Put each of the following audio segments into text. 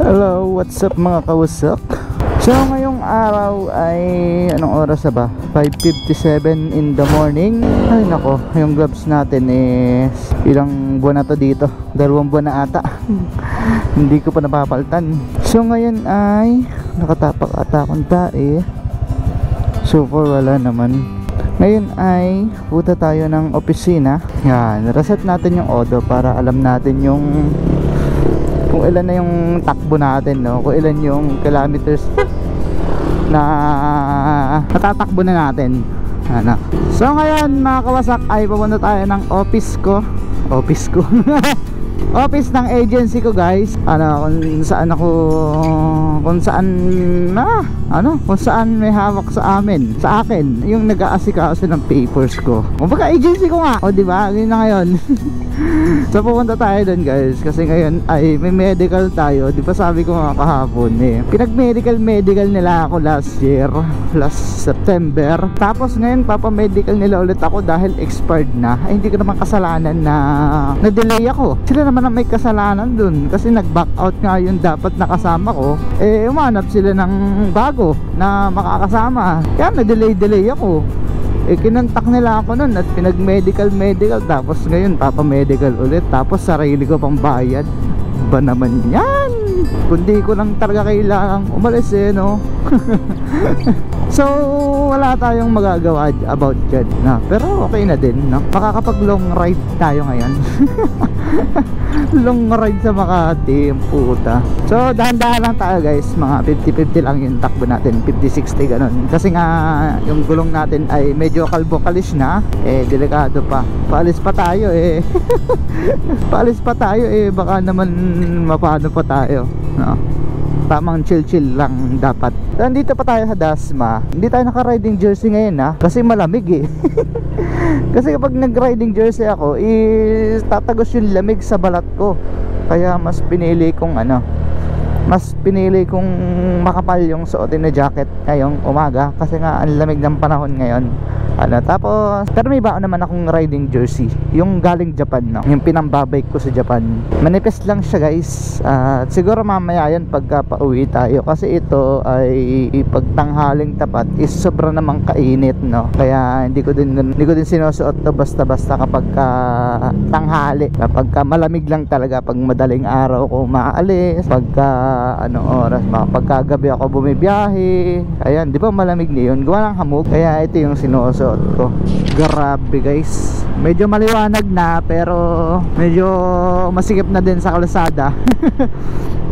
Hello, what's up mga kawasak? So ngayong araw ay anong oras na ba? 5:57 in the morning. Ay nako, yung gloves natin is ilang buwan na to dito, 2 buwan na ata. Hindi ko pa napapalitan. So ngayon ay nakatapak ata akong tae. So far wala naman. Ngayon ay puta tayo ng opisina. Yan, reset natin yung odo para alam natin yung kung ilan na yung takbo natin, no? Kung ilan yung kilometers na natatakbo na natin. Ano? So ngayon mga kawasak ay pupunta tayo ng office ko. Office ng agency ko, guys. Ano, kung saan may hawak sa akin yung nag-aasikaso ng papers ko. Kumbaga agency ko nga. O di ba? Yun na ngayon. So pupunta tayo doon, guys, kasi ngayon ay may medical tayo. Di ba sabi ko nga kahapon pinag-medical nila ako last September. Tapos ngayon papa-medical nila ulit ako dahil expired na. Ay hindi ko naman kasalanan na na-delay ako. Sila naman ang may kasalanan dun kasi nag-back out nga yung dapat nakasama ko. Umanap sila ng bago na makakasama. Kaya na-delay ako. Kinontak nila ako nun at pinag-medical tapos ngayon papa-medical ulit, tapos sarili ko pang bayad. Ba naman yan? Kundi ko lang talaga kailangang umalis no? So wala tayong magagawa about dyan na, pero okay na din, no? Makakapag long ride tayo ngayon. Long ride sa Makati, yung puta. So dahan-dahan lang tayo, guys. Mga 50-50 lang yung takbo natin, 50-60 ganun. Kasi nga yung gulong natin ay medyo kalbo-kalis na. Delikado pa. Paalis pa tayo Paalis pa tayo baka naman mapano pa tayo, no? Tamang chill lang dapat. So, nandito pa tayo sa Dasma. Hindi tayo naka-riding jersey ngayon kasi malamig Kasi kapag nag-riding jersey ako tatagos yung lamig sa balat ko. Kaya mas pinili kong makapal yung suotin na jacket ngayong umaga kasi nga ang lamig ng panahon ngayon. Tapos pero may baon naman akong riding jersey, yung galing Japan, no? Yung pinambabike ko sa Japan. Manipis lang siya, guys. Siguro mamaya yan pagka pauwi tayo kasi ito ay pagtanghaling tapat is sobra namang kainit, no? Kaya hindi ko din sinusuot to basta-basta kapag tanghali. Kapag malamig lang talaga, pag madaling araw ko maalis, pagka oras, pagkagabi ako bumibiyahe. Ayan, di ba malamig na yun? Gawa ng hamog. Kaya ito yung sinusuot ko. Grabe, guys, medyo maliwanag na pero medyo masikip na din sa kalsada.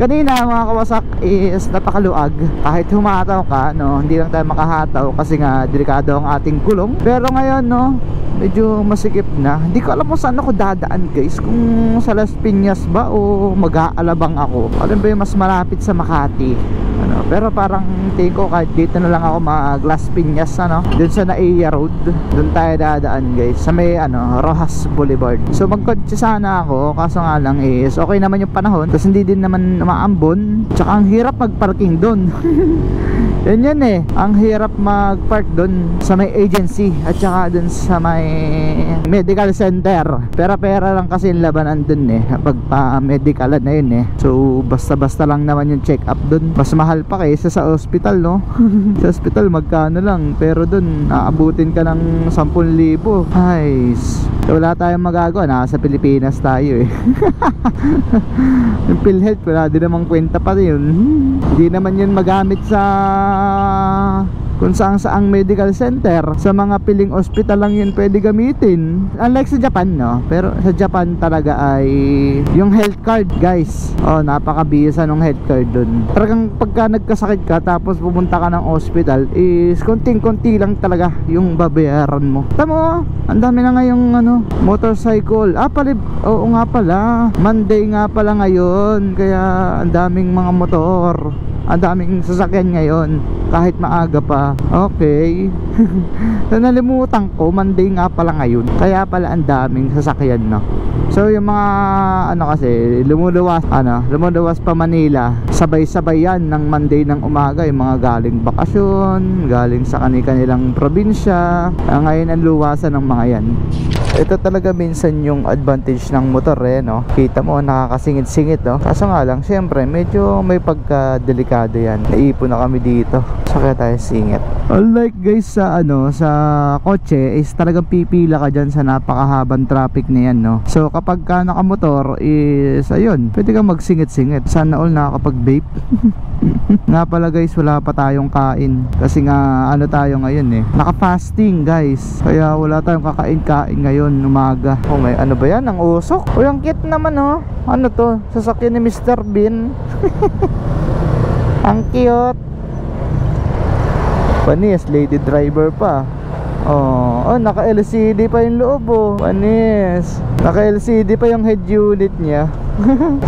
Kanina mga kawasak is napakaluag. Kahit humataw ka, no, hindi lang tayo makahataw kasi nga delikado ang ating gulong. Pero ngayon, no, medyo masikip na. Hindi ko alam kung saan ako dadaan, guys. Kung sa Las Piñas ba o mag-aalabang ako. Alam ba yung mas malapit sa Makati? Pero parang tingin ko kahit dito na lang ako mag-Las Piñas, dun sa Naiya Road. Dun tayo dadaan, guys, sa may Rojas Boulevard. So magkotse sana ako, kaso nga lang is okay naman yung panahon kasi hindi din naman maambon. Tsaka ang hirap mag-parking dun. Yan ang hirap mag-park dun sa may agency at saka dun sa may medical center. Pera lang kasi yung labanan dun pag pa-medical na yun So basta-basta lang naman yung check up dun. Mas mahal pa kaysa sa hospital, no? Sa hospital magkano lang, pero dun aabutin ka ng 10,000. Ay, wala tayong magagawa, nasa Pilipinas tayo Yung PhilHealth wala din namang kwenta pa yun. Hindi naman yun magamit sa kung saang medical center. Sa mga piling hospital lang yun pwede gamitin, unlike sa Japan, no? Pero sa Japan talaga ay yung health card, guys. Napakabisa ng health card dun. Talagang pagka nagkasakit ka tapos pumunta ka ng hospital is konting-konti lang talaga yung babayaran mo. Tama, ang dami na ngayong motorcycle. Oo nga pala, Monday nga pala ngayon, kaya ang daming mga motor, ang daming sasakyan ngayon kahit maaga pa. Okay. So nalimutan ko, Monday nga pala ngayon. Kaya pala ang daming sasakyan, no. So yung mga ano kasi lumuluwas pa Manila, sabay-sabay yan ng Monday ng umaga, yung mga galing bakasyon, galing sa kanilang probinsya. Ngayon ang luwasan ng mga yan. Ito talaga minsan yung advantage ng motor no. Kita mo nakakasingit-singit Kaso nga lang syempre medyo may pagka-delikado yan. Naipon na kami dito. Saka tayo singit. Unlike guys sa sa kotse is talagang pipila ka dyan sa napakahabang traffic na yan no. So kapag ka nakamotor is ayun, pwede kang magsingit-singit. Sana all nakakapag-vape. Nga pala guys, wala pa tayong kain kasi nga tayo ngayon naka-fasting guys. Kaya wala tayong kakain-kain ngayon umaga. Oh may ano ba yan? Ang usok. Oh yung cute naman Ano to? Sasakyan ni Mr. Bean. Ang cute. Panis, lady driver pa. Oh, naka LCD pa yung loob Panis. Naka LCD pa yung head unit niya.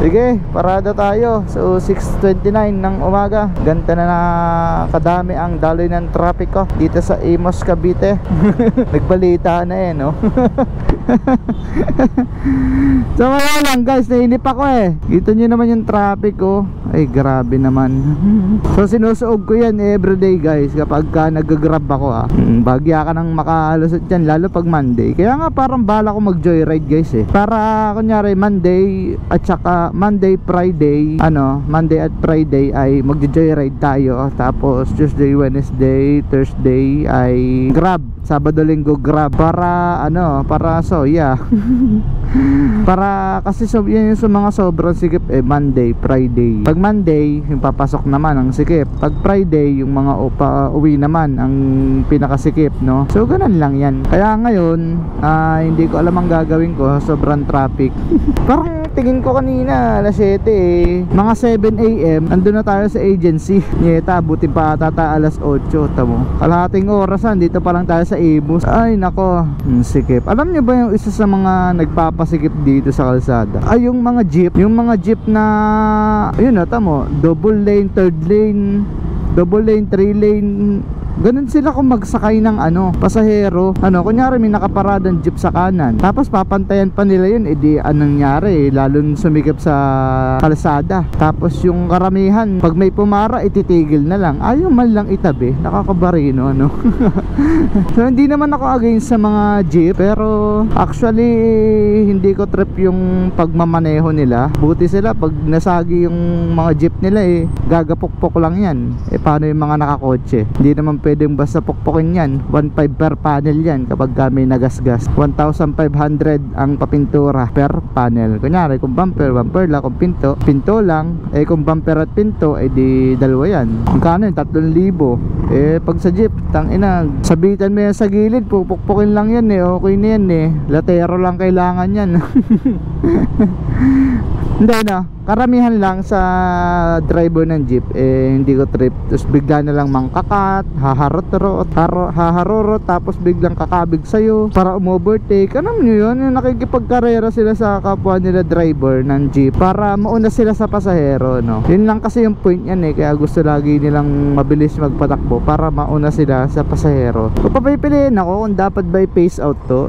Sige, parada tayo. So 6:29 ng umaga. Ganta na kadami ang daloy ng traffic dito sa Imus, Cavite. Nagbalita na no. So wala lang guys, nainip ako Kita nyo naman yung traffic Ay grabe naman. So sinusuog ko yan everyday guys kapag nag-grab ako Bagya ka nang makalusot dyan, lalo pag Monday. Kaya nga parang bala ko mag-joyride guys Para kunyari Monday at saka Monday, Friday Monday at Friday ay mag-joyride tayo. Tapos Tuesday, Wednesday, Thursday ay Grab. Sabado, Linggo Grab. Para para soya. Para kasi yan yung sa mga sobrang sikip Monday, Friday. Pag Monday yung papasok naman ang sikip. Pag Friday yung mga uwi naman ang pinakasikip no. So ganun lang yan. Kaya ngayon hindi ko alam ang gagawin ko, sobrang traffic. Parang tingin ko kanina alas 7 mga 7 AM andun na tayo sa agency. Nyeta, buti pa ata alas 8. Tamo, kalahating oras dito pa lang tayo sa Imus. Ay nako, sikip. Alam nyo ba yung isa sa mga nagpapasikip dito sa kalsada ay yung mga jeep. Yung mga jeep na yun tamo, double lane, third lane, double lane, 3 lane. Ganun sila kung magsakay ng pasahero. Kunyari may nakaparadang jeep sa kanan, tapos papantayan pa nila yun. Di anong nangyari lalong sumikip sa kalsada. Tapos yung karamihan pag may pumara ititigil na lang, ayaw man lang itabi. Nakakabarino So hindi naman ako against sa mga jeep, pero actually hindi ko trip yung pagmamaneho nila. Buti sila pag nasagi yung mga jeep nila gagapukpok lang yan. Paano yung mga nakakotse? Hindi naman pwedeng basta pukpukin yan. 1.5 per panel yan kapag may nagasgas. 1,500 ang papintura per panel. Kunyari kung bumper lang, kung pinto lang. Kung bumper at pinto di dalawa yan. Magkano yun? 3,000. Pag sa jeep, tangina, sabitan mo yan sa gilid, pupukpukin lang yan okay na yan latero lang kailangan yan. Hindi karamihan lang sa driver ng jeep hindi ko trip. Tapos bigla na lang mangkakat, haharurot, tapos biglang kakabig sa'yo para umovertake. Alam nyo yun, yung nakikipagkarera sila sa kapwa nila driver ng jeep para mauna sila sa pasahero Yun lang kasi yung point yan kaya gusto lagi nilang mabilis magpatakbo para mauna sila sa pasahero. Kung papipiliin ako kung dapat by pace out to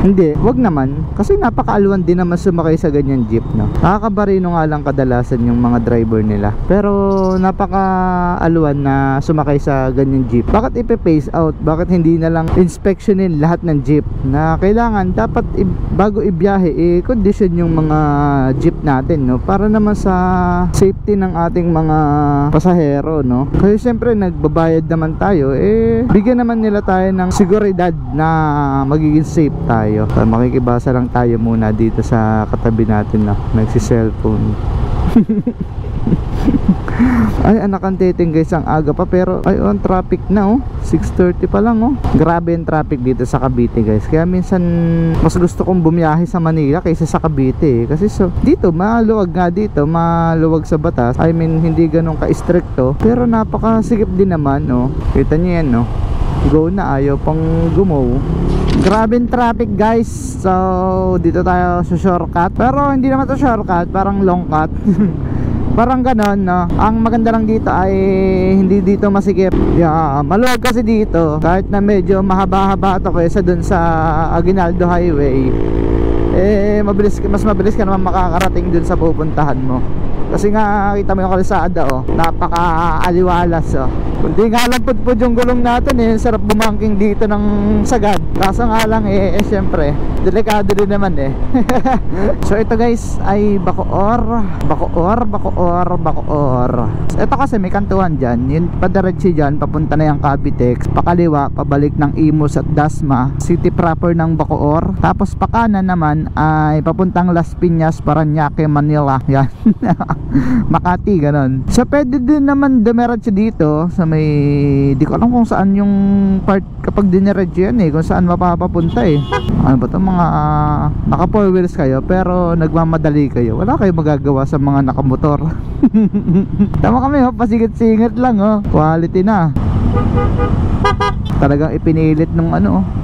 hindi, wag naman. Kasi napakaaluan din naman sumakay sa ganyan jeep Nakakabarino nga lang kadalasan yung mga driver nila. Pero napakaaluan na sumakay sa ganyan jeep. Bakit ipe-pace out? Bakit hindi na lang inspectionin lahat ng jeep? Na kailangan dapat bago ibiyahe condition yung mga jeep natin para naman sa safety ng ating mga pasahero Kasi syempre nagbabayad naman tayo bigyan naman nila tayo ng seguridad na magiging safe tayo. Makikibasa lang tayo muna dito sa katabi natin nagsi-cellphone. Ay anak ang titing guys, ang aga pa pero ay on traffic na 6:30 pa lang Grabe yung traffic dito sa Cavite guys. Kaya minsan mas gusto kong bumiyahe sa Manila kaysa sa Cavite kasi dito maluwag nga, dito maluwag sa batas. I mean hindi ganun ka-stricto pero napakasikip din naman Kita niyo yan go na, ayaw pang gumow. Grabe yung traffic guys. So dito tayo sa shortcut, pero hindi naman to shortcut, parang long cut. Parang ganon, no? Ang maganda lang dito ay hindi dito masikip. Yeah, maluwag kasi dito. Kahit na medyo mahaba-haba ito kaysa dun sa Aguinaldo Highway, mas mabilis ka naman makakarating dun sa pupuntahan mo. Kasi nga kita mo yung kalsada, napaka-aliwalas, Kundi nga lang pudpud yung gulong natin, sarap bumangking dito ng sagad. Kaso nga lang syempre delikado din naman So ito guys ay Bacoor. Ito kasi may kantuhan dyan, yung padiretsi dyan papunta na yung Cavitex, pakaliwa pabalik ng Imus at Dasma, city proper ng Bacoor. Tapos pakanan naman ay papuntang Las Piñas, Parañaque, Manila. Yan. Makati, ganon. So pwede din naman dumiretso dito sa may, di ko alam kung saan yung part kapag diniretso yan kung saan mapapapunta Ano ba ito, mga naka 4 wheels kayo pero nagmamadali kayo, wala kayo magagawa sa mga nakamotor. Tama kami pasigit-singit lang quality na. Talagang ipinilit nung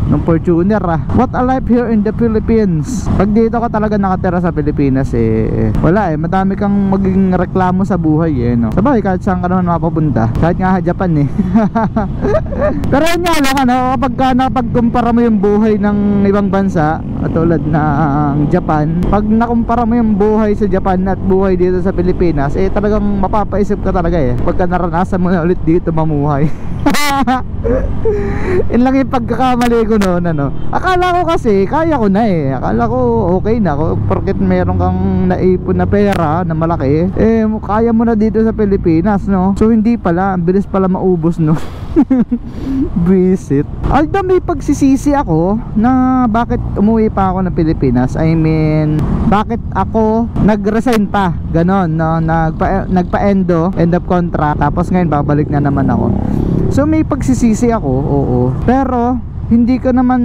nung Fortuner What a life here in the Philippines. Pag dito ka talaga nakatira sa Pilipinas wala madami kang maging reklamo sa buhay no. Sabay kahit saan ka naman mapapunta, kahit nga Japan Pero yun nga lang kapag napagkumpara mo yung buhay ng ibang bansa tulad ng Japan, pag nakumpara mo yung buhay sa Japan at buhay dito sa Pilipinas talagang mapapaisip ka talaga pagka naranasan mo na ulit dito mamuhay. Yun lang yung pagkakamali ko noon Akala ko kasi kaya ko na akala ko okay na ako porket meron kang naipon na pera na malaki kaya mo na dito sa Pilipinas So hindi pala, ang bilis pala maubos Visit. Although may pagsisisi ako na bakit umuwi pa ako ng Pilipinas. I mean, bakit ako nag-resign pa ganon nagpa-endo, end of contract, tapos ngayon babalik na naman ako. So may pagsisisi ako, pero hindi ko naman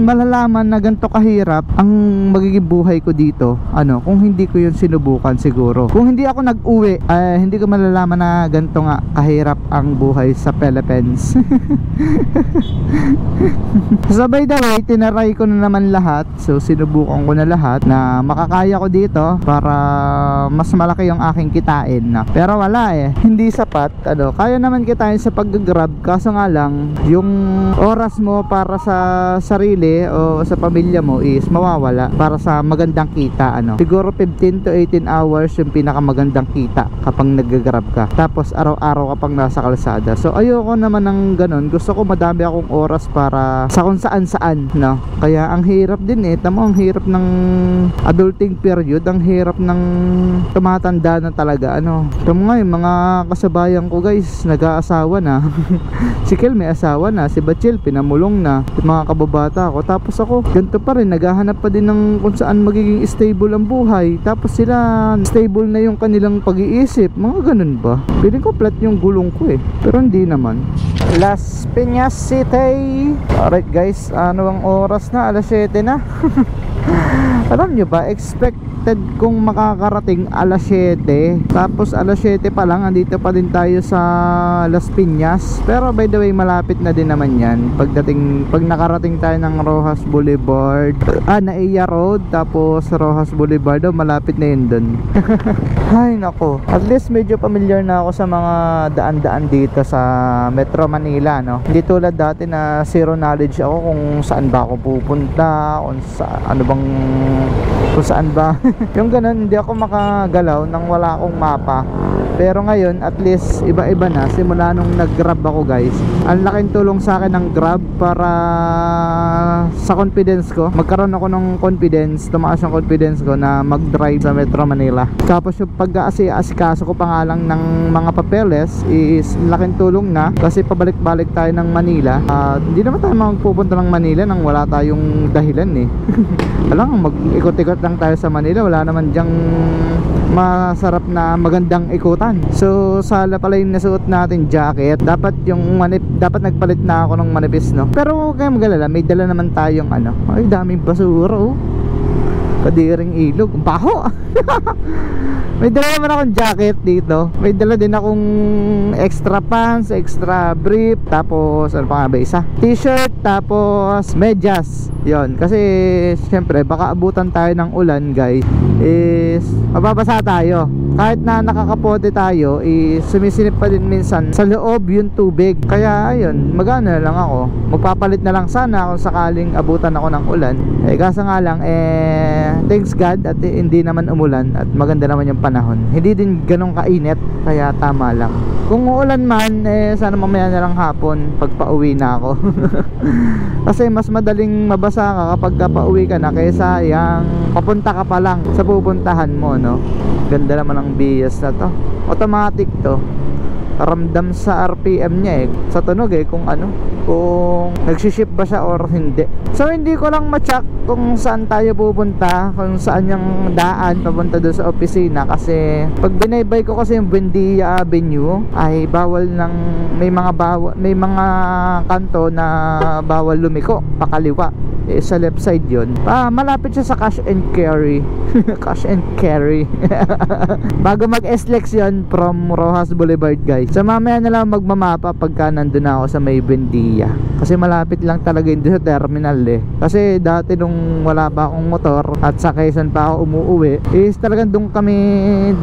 malalaman na ganito kahirap ang magiging buhay ko dito kung hindi ko yun sinubukan siguro. Kung hindi ako nag-uwi hindi ko malalaman na ganito nga kahirap ang buhay sa Philippines. So by the way, tinaray ko na naman lahat. So sinubukan ko na lahat na makakaya ko dito para mas malaki yung aking kitain pero wala hindi sapat. Kaya naman kitain sa pag-grab, kaso nga lang yung oras mo para sa sarili o sa pamilya mo is mawawala para sa magandang kita siguro 15 to 18 hours yung pinakamagandang kita kapag nag-grab ka, tapos araw-araw kapag nasa kalsada. So ayoko naman ng ganun, gusto ko madami akong oras para sa kung saan-saan kaya ang hirap din tamo, ang hirap ng adulting period, ang hirap ng tumatanda na talaga tamo nga yung mga kasabayan ko guys nag-aasawa na si Kel may asawa na, si Bachil pinamulong na, yung mga kababata ko, tapos ako ganito pa rin, naghahanap pa din ng kung saan magiging stable ang buhay, tapos sila stable na yung kanilang pag-iisip, mga ganun ba? Feeling ko flat yung gulong ko pero hindi naman. Las Piñas City. Alright guys, ano ang oras na? Alas 7 na. Alam nyo ba, expected kong makakarating alas 7, tapos alas 7 pa lang andito pa din tayo sa Las Piñas. Pero by the way, malapit na din naman yan pag nakarating tayo ng Rojas Boulevard, Naiya Road, tapos Rojas Boulevard, malapit na yun dun. Ay nako, at least medyo familiar na ako sa mga daan-daan dito sa Metro Manila hindi tulad dati na zero knowledge ako kung saan ba ako pupunta, kung saan ba yung ganun, hindi ako makagalaw nang wala akong mapa. Pero ngayon at least iba-iba na simula nung nag-grab ako guys. Ang laking tulong sa akin ng Grab para sa confidence ko, magkaroon ako ng confidence, tumaas yung confidence ko na mag-drive sa Metro Manila. Tapos yung pag-aasikaso ko pa nga lang ng mga papeles is laking tulong na, kasi pabalik-balik tayo ng Manila. Hindi naman tayo magpupunta ng Manila nang wala tayong dahilan alam, mag-ikot-ikot lang tayo sa Manila, wala naman dyang masarap na magandang ikutan. So sala pala yung nasuot natin jacket, dapat nagpalit na ako ng manipis pero huwag kayong magalala, may dala naman tayong ay daming basura kadiring ilog, baho. May dala naman akong jacket dito, may dala din akong extra pants, extra brief, tapos ano pa nga ba isa? T-shirt, tapos medyas. Yon, kasi syempre baka abutan tayo ng ulan guys, is mababasa tayo. kahit na nakakapote tayo, sumisilip pa din minsan sa loob yung tubig. Kaya ayun, magano na lang ako, magpapalit na lang sana kung sakaling abutan ako ng ulan. Kaso nga lang, thanks God at hindi naman umulan at maganda naman yung panahon. Hindi din ganun kainit, kaya tama lang. Kung uulan man, sana mamaya na lang hapon pag pauwi na ako. Kasi mas madaling mabasa ka kapag pauwi ka na kaysa yung papunta ka pa lang sa pupuntahan mo, no? Ganda naman ang BS na to. Automatic to. Ramdam sa RPM niya sa tunog kung ano, kung nagsiship ba siya or hindi. So hindi ko lang ma-check kung saan tayo pupunta, kung saan yung daan papunta doon sa opisina, kasi pag binaybay ko kasi yung Buendia Avenue ay bawal ng may mga kanto na bawal lumiko pakaliwa. Sa left side yun, malapit siya sa cash and carry. Cash and carry. Bago mag-SLEX yun from Rojas Boulevard, guys. So mamaya na lang magmamapa pagka nandun ako sa may Buendia, kasi malapit lang talaga yun sa terminal Kasi dati nung wala pa akong motor at sa Quezon pa ako umuwi, is talagang dun kami,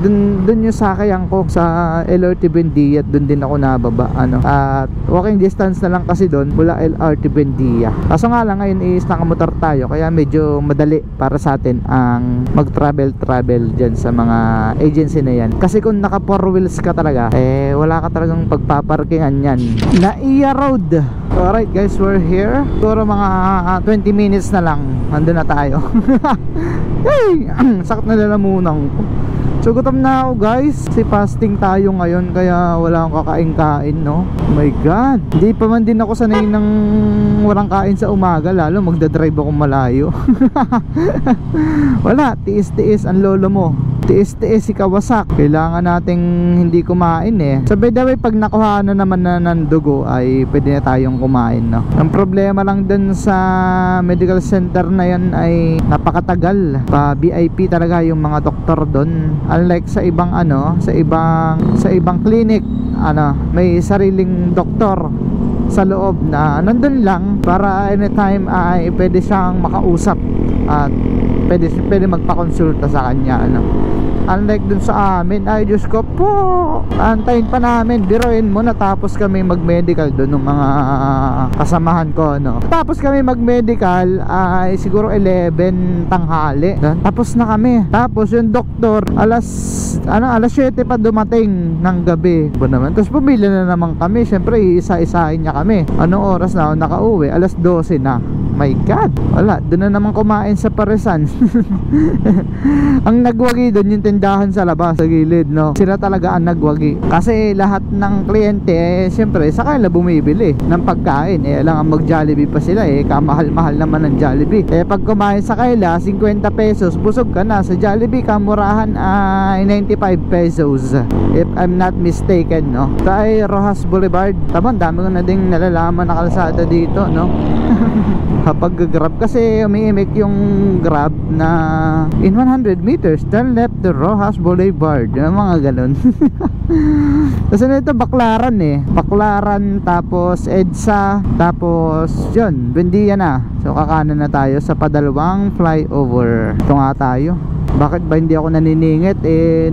dun yung sakayang ko sa LRT Buendia, at dun din ako nababa, at walking distance na lang kasi dun mula LRT Buendia. Kaso nga lang ngayon is nakamotor tayo, kaya medyo madali para sa atin ang mag-travel dyan sa mga agency na yan. Kasi kung naka 4 wheels ka talaga, wala ka talagang pagpaparkingan yan. Naiya Road. Alright guys, we're here. Siguro mga 20 minutes na lang nandun na tayo. Hey! Sakit na lalamunan ko. So gutom na ako, guys. Kasi fasting tayo ngayon, kaya wala akong kakain-kain, no? Oh my God, hindi pa man din ako sanay ng walang kain sa umaga, lalo magdadrive ako malayo. Wala, tiis-tiis ang lolo mo. Tiis-tiis si Kawasak. Kailangan nating hindi kumain So by the way, pag nakuha na naman na ng dugo, ay pwede na tayong kumain, no? Ang problema lang dun sa medical center na yan ay napakatagal. Pa VIP talaga yung mga doktor dun. Unlike sa ibang sa ibang clinic, may sariling doktor sa loob na nandun lang para anytime ay pwede siyang makausap at pwede magpakonsulta sa kanya, Unlike dun sa amin, ay Diyos ko po, antayin pa namin, biruin mo, natapos kami mag-medical dun ng mga kasamahan ko, Tapos kami mag-medical ay siguro 11 tanghali. Tapos na kami. Tapos yung doktor alas 7 pa dumating ng gabi. Naman. Tapos pumili na naman kami. Siyempre isa-isahin niya kami. Anong oras na ako nakauwi? Alas 12 na. My God, wala, doon na naman kumain sa Paresan. Ang nagwagi doon yung tindahan sa labas, sa gilid, Sila talaga ang nagwagi. Kasi lahat ng kliyente, siyempre, sa kanila bumibili ng pagkain. Alam nga mag-Jollibee pa sila, kamahal-mahal naman ng Jollibee. Pag kumain sa kanila, 50 pesos, busog ka na. Sa Jollibee, kamurahan ay 95 pesos. If I'm not mistaken, Sa Rojas Boulevard. Tabang, dami ko na ding nalalaman na kalsada dito, Kapag grab, kasi umiimik yung grab na in 100 meters turn left to Rojas Boulevard, mga ganun. Kasi nito Baclaran Baclaran, tapos EDSA, tapos yun, Buendia na. So kakanan na tayo sa padalawang flyover. Ito nga tayo. Bakit ba hindi ako naniningit?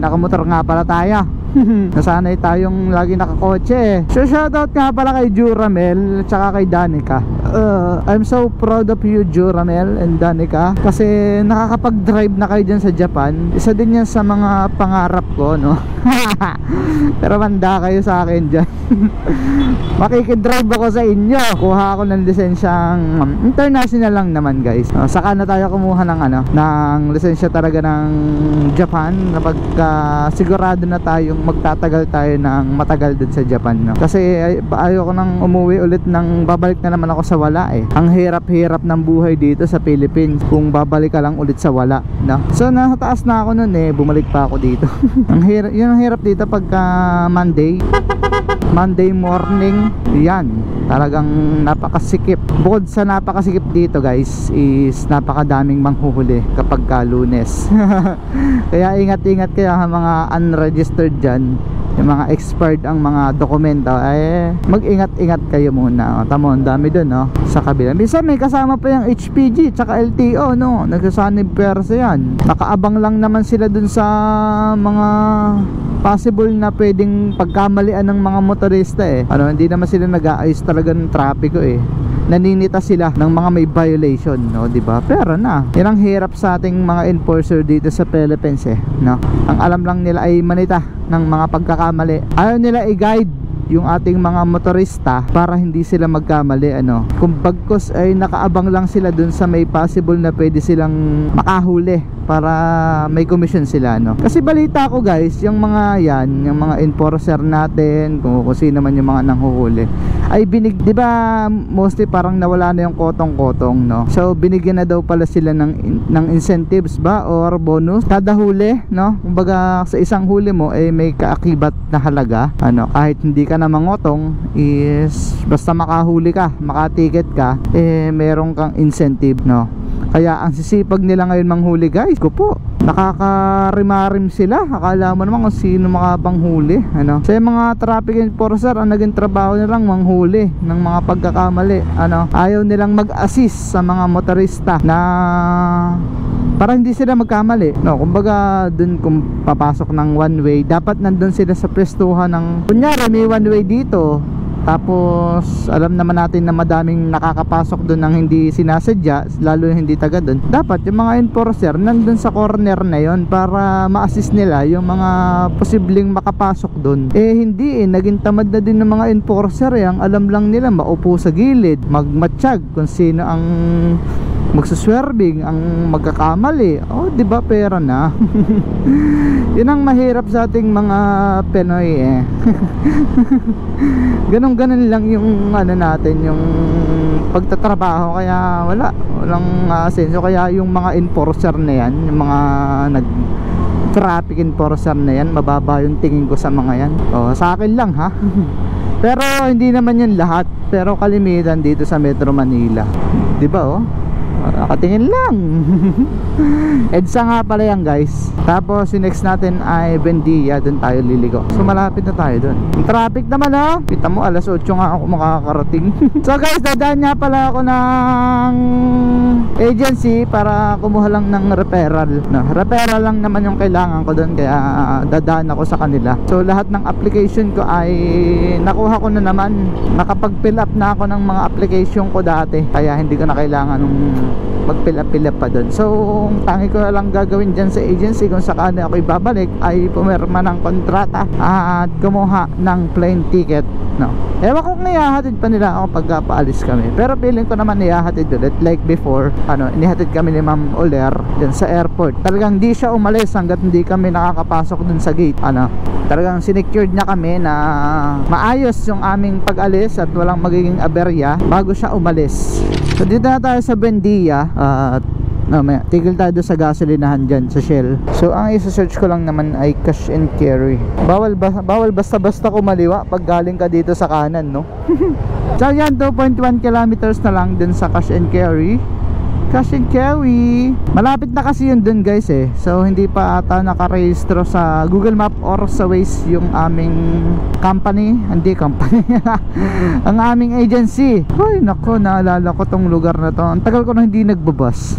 Nakamotor nga pala tayo. Nasanay tayong lagi nakakotse So shoutout nga pala kay Juramel at saka kay Danica. I'm so proud of you, Juramel and Danica, kasi nakakapag-drive na kayo dyan sa Japan. Isa din yan sa mga pangarap ko, Pero manda kayo sa akin dyan. Makikidrive ako sa inyo. Kuha ako ng lisensyang international lang naman, guys. Saka na tayo kumuha ng lisensya talaga ng Japan, kapag sigurado na tayong magtatagal tayo ng matagal dun sa Japan, Kasi ayoko nang umuwi ulit, babalik na naman ako sa wala Ang hirap-hirap ng buhay dito sa Philippines kung babalik ka lang ulit sa wala, So nasa taas na ako nun bumalik pa ako dito. Yun ang hirap dito pagka Monday morning, yan, talagang napakasikip. Bukod sa napakasikip dito, guys, is napakadaming manghuhuli kapag Lunes. Kaya ingat-ingat kayo mga unregistered dyan. yung mga expired ang mga dokumento, ay mag-ingat-ingat kayo muna. Tamo, ang dami dun, no, sa kabila. Minsan may kasama pa yung HPG tsaka LTO, no, nagsasanib persa yan. Nakaabang lang naman sila dun sa mga possible na pwedeng pagkamalian ng mga motorista eh. Ano, hindi naman sila nag-aayos talaga ng trapiko eh. Naninita sila ng mga may violation, no, di ba? Pero na, yan ang hirap sa ating mga enforcer dito sa Philippines eh, no. Ang alam lang nila ay manita ng mga pagkakamali. Ayaw nila i-guide yung ating mga motorista para hindi sila magkamali, ano. Kung bagkos ay nakaabang lang sila dun sa may possible na pwede silang makahuli para may commission sila, no. Kasi balita ko guys, yung mga yan, yung mga enforcer natin, kung sino man yung mga nanghuhuli, ay di ba mostly parang nawala na yung kotong-kotong, no. So binigyan na daw pala sila ng incentives ba or bonus kada huli, no. Kumbaga sa isang huli mo ay may kaakibat na halaga, ano, kahit hindi ka na mangotong, is basta makahuli ka, makatiket ka, eh meron kang incentive, no. Kaya ang sisipag nila ngayon manghuli guys, ko po, nakakarimarim sila. Akala mo naman kung sino makapanghuli, ano. Sa mga traffic enforcer, ang naging trabaho nilang manghuli ng mga pagkakamali, ano. Ayaw nilang mag-assist sa mga motorista na para hindi sila magkamali, no. Kumbaga dun kung papasok ng one way, dapat nandun sila sa pwestuhan ng, kunyari may one way dito, tapos alam naman natin na madaming nakakapasok doon ng hindi sinasadya, lalo yung hindi taga doon. Dapat yung mga enforcer nandun sa corner na yon para ma-assist nila yung mga posibleng makapasok doon. Eh hindi eh, naging tamad na din ng mga enforcer eh. Ang alam lang nila maupo sa gilid, magmatsyag kung sino ang magsuswerving, ang magkakamali. Oh, di ba, pera na. Yun ang mahirap sa ating mga Pinoy eh. Ganun lang yung ano natin, yung pagtatrabaho, kaya walang senso. Kaya yung mga enforcer na yan, yung mga traffic enforcer na yan, mababa yung tingin ko sa mga yan. Oh, sa akin lang ha. Pero hindi naman yan lahat, pero kalimitan dito sa Metro Manila, di ba oh? Nakatingin lang. EDSA nga pala yan guys. Tapos yung next natin ay Buendia, doon tayo liligo. So malapit na tayo doon. Yung traffic naman ha, kita mo alas 8 nga ako makakarating. So guys, dadaan nga pala ako ng agency para kumuha lang ng referral, no. Referral lang naman yung kailangan ko doon, kaya dadaan ako sa kanila. So lahat ng application ko ay nakuha ko na naman. Nakapag-fill up na ako ng mga application ko dati, kaya hindi ko na kailangan ng mag-fill up pa doon. So ang tangi ko na lang gagawin dyan sa agency kung sakali ako ibabalik ay pumirma ng kontrata at kumuha ng plane ticket, no. Ewan ko kung ihahatid pa nila ako pagka paalis kami, pero feeling ko naman ihahatid ulit like before, ano, inihatid kami ni Ma'am Oler dyan sa airport. Talagang di siya umalis hanggat hindi kami nakakapasok dun sa gate, ano. Talagang sinecured niya kami na maayos yung aming pag-alis at walang magiging aberya bago siya umalis. So dito na tayo sa Buendia at tigil tayo sa gasolinahan dyan sa Shell. So ang isa-search ko lang naman ay cash and carry. Bawal basta-basta kumaliwa pag galing ka dito sa kanan, no. So yan, 2.1 kilometers na lang dun sa cash and carry. Cash and carry, malapit na kasi yun dun guys eh. So hindi pa ata nakarehistro sa Google Map or sa Waze yung aming company. Hindi company ang aming agency. Ay nako, naalala ko tong lugar na to. Ang tagal ko na hindi nagbabus.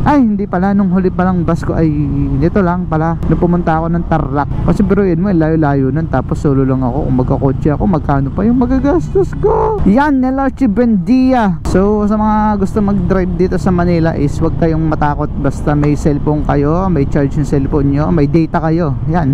Ay hindi pala, nung huli palang bus ko ay dito lang pala, nung pumunta ako ng Tarlac. Kasi biruin mo, layo-layo nun, tapos solo lang ako. Kung magkakotse ako, magkano pa yung magagastos ko. Yan, Nelarche Buendia. So sa mga gusto mag-drive dito sa Manila is wag kayong matakot, basta may cellphone kayo, may charge yung cellphone nyo, may data kayo, yan.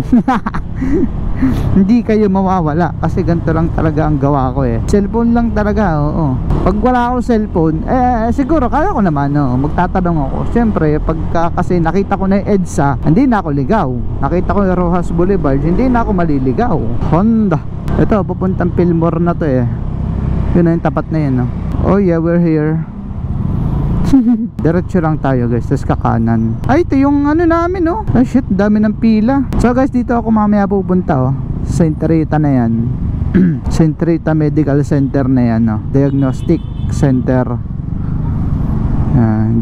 Hindi kayo mawawala kasi ganito lang talaga ang gawa ko eh. Cellphone lang talaga, oo. Pag wala akong cellphone, siguro kaya ko naman, no, magtatanong ako. Siyempre, pagka kasi nakita ko na yung EDSA, hindi na ako ligaw. Nakita ko yung Rojas Boulevard, hindi na ako maliligaw. Honda. Ito, pupuntang Fillmore na to eh. Yun na yung tapat na yun, no. Oh yeah, we're here. Diretso lang tayo guys, tapos kakanan. Ay, ito yung ano namin, no. Ay shit, dami ng pila. So guys, dito ako mamaya pupunta, oh. Saint Rita na yan. Saint Rita Medical Center na yan, no. Diagnostic Center.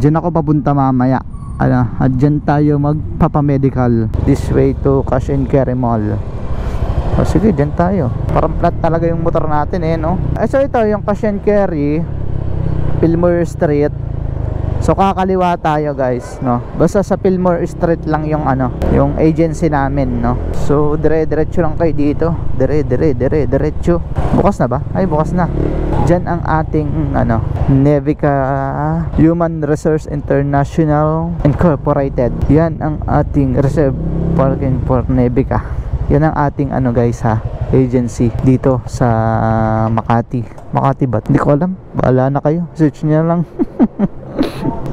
Diyan ako papunta mamaya. At dyan tayo magpapamedical. This way to Cash and Carry Mall. O sige, dyan tayo. Parang flat talaga yung motor natin eh, no? So ito yung Cash and Carry, Fillmore Street. So kakaliwa tayo guys, no? Basta sa Fillmore Street lang yung ano, yung agency namin, no? So dire-diretso lang kayo dito. Dire-diretso. Bukas na ba? Ay, bukas na. Diyan ang ating ano, Nevica Human Resource International Incorporated. Yan ang ating reserve parking for Nevica. Yan ang ating ano guys ha, agency dito sa Makati. Makati ba? Hindi ko alam. Bahala na kayo. Search niyo lang.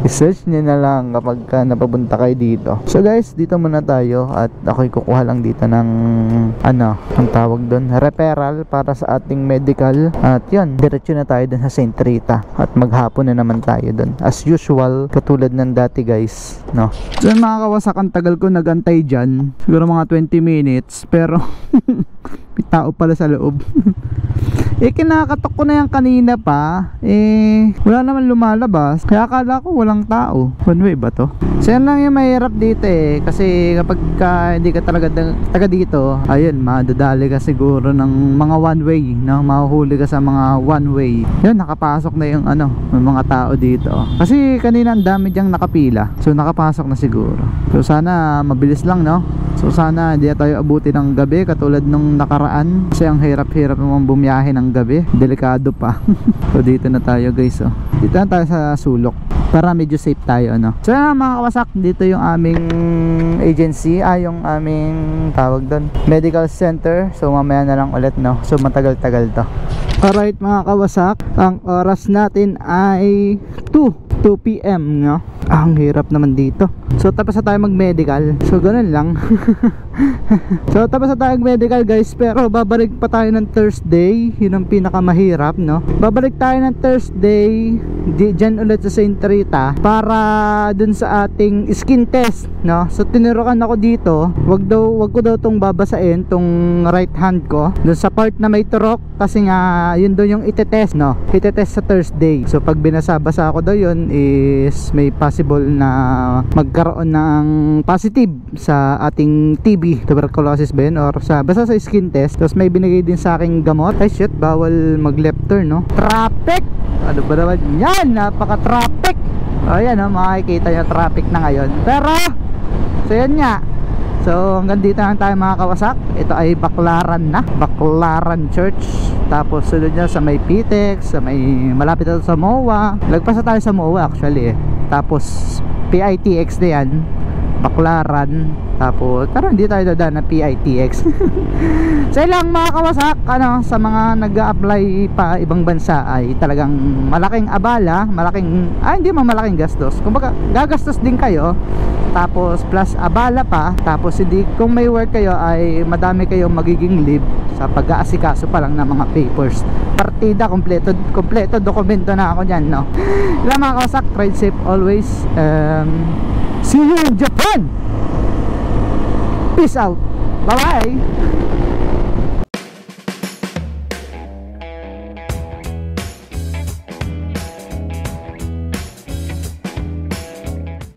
I-search nyo na lang kapag napapunta kayo dito. So guys, dito muna tayo at ako'y kukuha lang dito ng ano, ang tawag doon, referral para sa ating medical. At yun, diretso na tayo dun sa St. Rita at maghapon na naman tayo dun as usual, katulad ng dati guys, no? So yun mga kawasak, ang tagal ko nagantay dyan, siguro mga 20 minutes, pero may tao pala sa loob. Kinakatok ko na yan kanina pa, wala naman lumalabas, kaya akala ko walang tao. One way ba to? So yan lang yung mahirap dito kasi kapag hindi ka talaga taga dito, ayun, madadali ka siguro ng mga one way, no? Mahuhuli ka sa mga one way. Yun, nakapasok na yung ano, mga tao dito. Kasi kanina ang dami dyang nakapila, so nakapasok na siguro. So sana mabilis lang, no? So sana hindi tayo abuti ng gabi katulad nung nakaraan, kasi ang hirap-hirap naman bumiyahe ng gabi, delikado pa. So dito na tayo guys, oh. Dito na tayo sa sulok para medyo safe tayo, no? So yan mga kawasak, dito yung aming agency, yung aming tawag doon, medical center. So mamaya na lang ulit, no? So matagal-tagal to. Alright mga kawasak, ang oras natin ay 2 PM, no? Ang hirap naman dito. So tapos na tayo mag-medical. So ganun lang. So tapos na tayo mag-medical guys, pero babalik pa tayo ng Thursday. Yun ang pinakamahirap, no? Babalik tayo ng Thursday dyan ulit sa St. Rita para dun sa ating skin test, no? So tinurukan ako dito, wag ko daw tong babasain tong right hand ko dun sa part na may turok, kasi nga yun daw yung itetest, no? Itetest sa Thursday. So pag binasa-basa ako daw yun is may possible na magkaroon ng positive sa ating TB, tuberculosis ba yun, or basta sa skin test. Tapos may binigay din sa aking gamot. Ay shit, bawal mag left turn, no? Traffic! Ano ba naman yan? Napaka-traffic! O yan, no? Makikita nyo traffic na ngayon. Pero so yan nga, so hanggang dito lang tayo mga kawasak. Ito ay Baclaran na, Baclaran Church. Tapos sunod niya sa may Pitex, sa may malapit na sa MOA. Lagpas na tayo sa MOA actually Tapos PITX na yan, Baclaran. Tapos pero hindi tayo dadaan na PITX. So lang mga kawasak, ano, sa mga nag-a-apply pa ibang bansa ay talagang malaking abala, hindi man malaking gastos. Kumbaga gagastos din kayo, tapos plus abala pa, tapos hindi, kung may work kayo ay madami kayong magiging leave sa pag-aasikaso pa lang ng mga papers. Partida kompleto dokumento na ako dyan, no? Ilang mga kawasak, ride safe always. See you in Japan. Peace out. Bye bye.